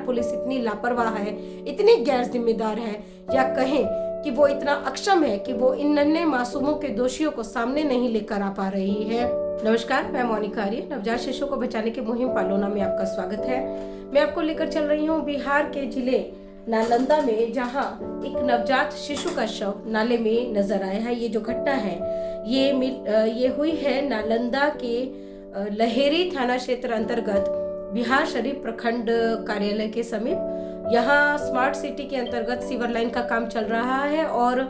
Bihar police इतनी लापरवाह है, इतनी गैर जिम्मेदार है, या कहें कि वो इतना अक्षम है कि वो इन नन्हे मासूमों के दोषियों को सामने नहीं लेकर आ पा रही है। नमस्कार, मैं मोनिका आर्य। नवजात शिशु को बचाने की मुहिम पालोना में आपका स्वागत है। मैं आपको लेकर चल रही हूँ बिहार के जिले नालंदा में, जहाँ एक नवजात शिशु का शव नाले में नजर आया है। ये जो घटना है ये हुई है नालंदा के लहेरी थाना क्षेत्र अंतर्गत बिहार शरीफ प्रखंड कार्यालय के समीप। यहाँ स्मार्ट सिटी के अंतर्गत सीवर लाइन का काम चल रहा है और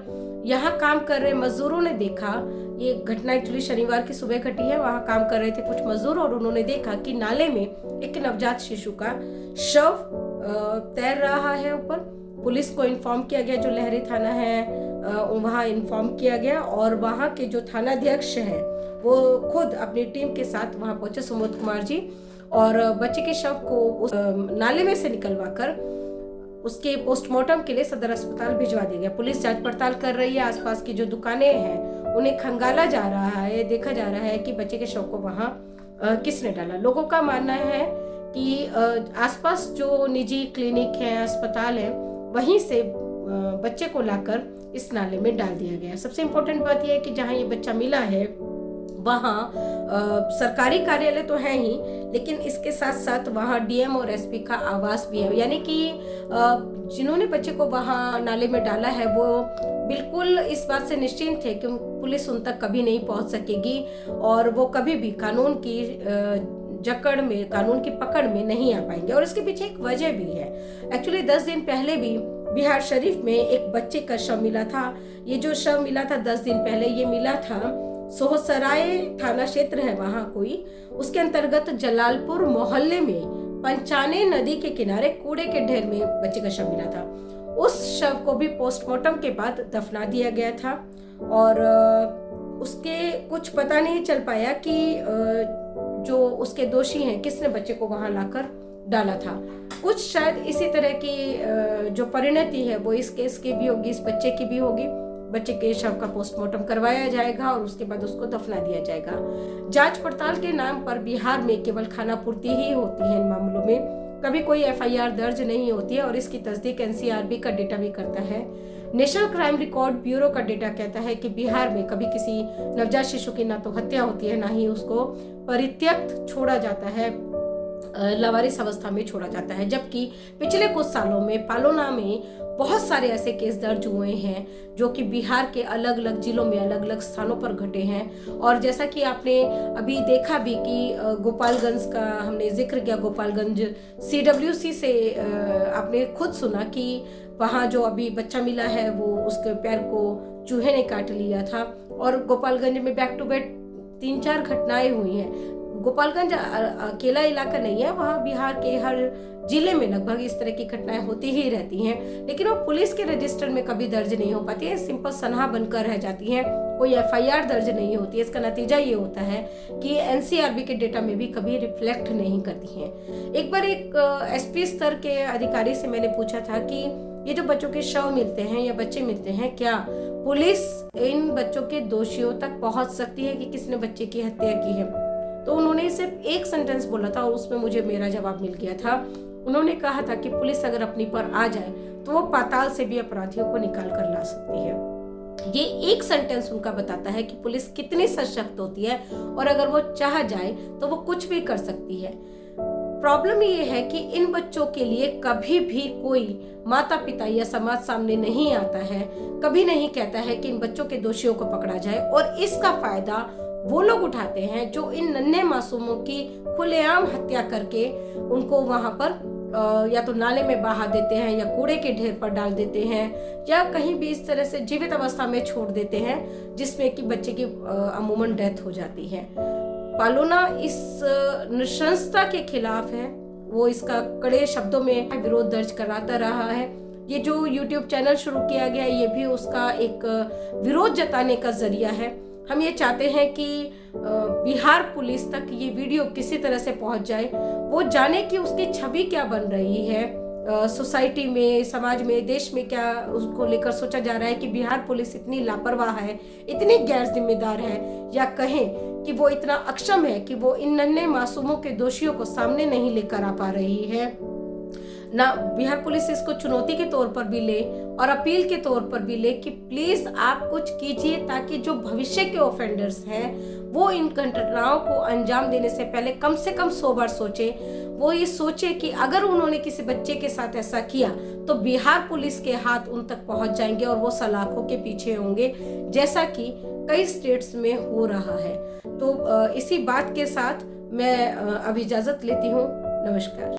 यहाँ काम कर रहे मजदूरों ने देखा, ये घटना एक्चुअली शनिवार की सुबह घटी है। वहाँ काम कर रहे थे कुछ मजदूर और उन्होंने देखा कि नाले में एक नवजात शिशु का शव तैर रहा है ऊपर। पुलिस को इन्फॉर्म किया गया, जो लहरी थाना है वहाँ इन्फॉर्म किया गया और वहाँ के जो थानाध्यक्ष है वो खुद अपनी टीम के साथ वहाँ पहुंचे, सुमोद कुमार जी, और बच्चे के शव को उस नाले में से निकलवा कर उसके पोस्टमार्टम के लिए सदर अस्पताल भिजवा दिया गया। पुलिस जांच पड़ताल कर रही है। आसपास की जो दुकानें हैं उन्हें खंगाला जा रहा है, देखा जा रहा है कि बच्चे के शव को वहाँ किसने डाला। लोगों का मानना है कि आसपास जो निजी क्लिनिक है, अस्पताल है, वहीं से बच्चे को लाकर इस नाले में डाल दिया गया। सबसे इम्पोर्टेंट बात यह है कि जहाँ ये बच्चा मिला है वहाँ सरकारी कार्यालय तो है ही, लेकिन इसके साथ साथ वहाँ डीएम और एसपी का आवास भी है। यानी कि जिन्होंने बच्चे को वहाँ नाले में डाला है वो बिल्कुल इस बात से निश्चिंत थे कि पुलिस उन तक कभी नहीं पहुँच सकेगी और वो कभी भी कानून की जकड़ में, कानून की पकड़ में नहीं आ पाएंगे। और इसके पीछे एक वजह भी है। एक्चुअली 10 दिन पहले भी बिहार शरीफ में एक बच्चे का शव मिला था। ये जो शव मिला था 10 दिन पहले, ये मिला था सोहसराय थाना क्षेत्र है वहाँ कोई, उसके अंतर्गत जलालपुर मोहल्ले में पंचाने नदी के किनारे कूड़े के ढेर में बच्चे का शव मिला था। उस शव को भी पोस्टमार्टम के बाद दफना दिया गया था और उसके कुछ पता नहीं चल पाया कि जो उसके दोषी हैं किसने बच्चे को वहां लाकर डाला था। कुछ शायद इसी तरह की जो परिणति है वो इस केस की भी होगी, इस बच्चे की भी होगी। बच्चे के शव का पोस्टमार्टम करवाया जाएगा और उसके बाद उसको दफना दिया जाएगा। जांच पड़ताल के नाम पर बिहार में केवल खानापूर्ति ही होती है इन मामलों में, कभी कोई एफआईआर दर्ज नहीं होती है और इसकी तस्दीक एनसीआरबी का डेटा भी करता है। नेशनल क्राइम रिकॉर्ड ब्यूरो का डेटा कहता है कि बिहार में कभी किसी नवजात शिशु की ना तो हत्या होती है, ना ही उसको परित्यक्त छोड़ा जाता है, लावारिस अवस्था में छोड़ा जाता है। जबकि पिछले कुछ सालों में पालोना में बहुत सारे ऐसे केस दर्ज हुए हैं जो कि बिहार के अलग अलग जिलों में अलग अलग स्थानों पर घटे हैं। और जैसा कि आपने अभी देखा भी कि गोपालगंज का हमने जिक्र किया, गोपालगंज सीडब्ल्यूसी से आपने खुद सुना कि वहाँ जो अभी बच्चा मिला है वो उसके पैर को चूहे ने काट लिया था। और गोपालगंज में बैक टू बैक 3-4 घटनाएं हुई हैं। गोपालगंज अकेला इलाका नहीं है, वहाँ बिहार के हर जिले में लगभग इस तरह की घटनाएं होती ही रहती हैं, लेकिन वो पुलिस के रजिस्टर में कभी दर्ज नहीं हो पाती है, सिंपल सनहा बनकर रह जाती हैं, कोई एफआईआर दर्ज नहीं होती है। इसका नतीजा ये होता है कि एनसीआरबी के डेटा में भी कभी रिफ्लेक्ट नहीं करती हैं। एक बार एक एसपी स्तर के अधिकारी से मैंने पूछा था कि ये जो बच्चों के शव मिलते हैं या बच्चे मिलते हैं, क्या पुलिस इन बच्चों के दोषियों तक पहुंच सकती है कि किसने बच्चे की हत्या की है? तो उन्होंने सिर्फ एक सेंटेंस बोला था और उसमें मुझे मेरा जवाब मिल गया था। उन्होंने कहा था कि पुलिस अगर अपनी पर आ जाए तो वो पाताल से भी अपराधियों को निकाल कर ला सकती है। ये एक सेंटेंस उनका बताता है कि पुलिस कितनी सशक्त होती है और अगर वो चाह जाए तो वो कुछ भी कर सकती है। प्रॉब्लम ये है कि इन बच्चों के लिए कभी भी कोई माता पिता या समाज सामने नहीं आता है, कभी नहीं कहता है कि इन बच्चों के दोषियों को पकड़ा जाए, और इसका फायदा वो लोग उठाते हैं जो इन नन्हे मासूमों की खुलेआम हत्या करके उनको वहां पर या तो नाले में बहा देते हैं या कूड़े के ढेर पर डाल देते हैं या कहीं भी इस तरह से जीवित अवस्था में छोड़ देते हैं, जिसमें कि बच्चे की अमूमन डेथ हो जाती है। पालोना इस नृशंसता के खिलाफ है, वो इसका कड़े शब्दों में विरोध दर्ज कराता रहा है। ये जो YouTube चैनल शुरू किया गया ये भी उसका एक विरोध जताने का जरिया है। हम ये चाहते हैं कि बिहार पुलिस तक ये वीडियो किसी तरह से पहुंच जाए, वो जाने कि उसकी छवि क्या बन रही है सोसाइटी में, समाज में, देश में, क्या उसको लेकर सोचा जा रहा है कि बिहार पुलिस इतनी लापरवाह है, इतनी गैर जिम्मेदार है, या कहें कि वो इतना अक्षम है कि वो इन नन्हे मासूमों के दोषियों को सामने नहीं लेकर आ पा रही है। ना बिहार पुलिस इसको चुनौती के तौर पर भी ले और अपील के तौर पर भी ले कि प्लीज आप कुछ कीजिए, ताकि जो भविष्य के ऑफेंडर्स हैं वो इन घटनाओं को अंजाम देने से पहले कम से कम 100 बार सोचे। वो ये सोचे कि अगर उन्होंने किसी बच्चे के साथ ऐसा किया तो बिहार पुलिस के हाथ उन तक पहुंच जाएंगे और वो सलाखों के पीछे होंगे, जैसा कि कई स्टेट्स में हो रहा है। तो इसी बात के साथ मैं अब इजाजत लेती हूँ। नमस्कार।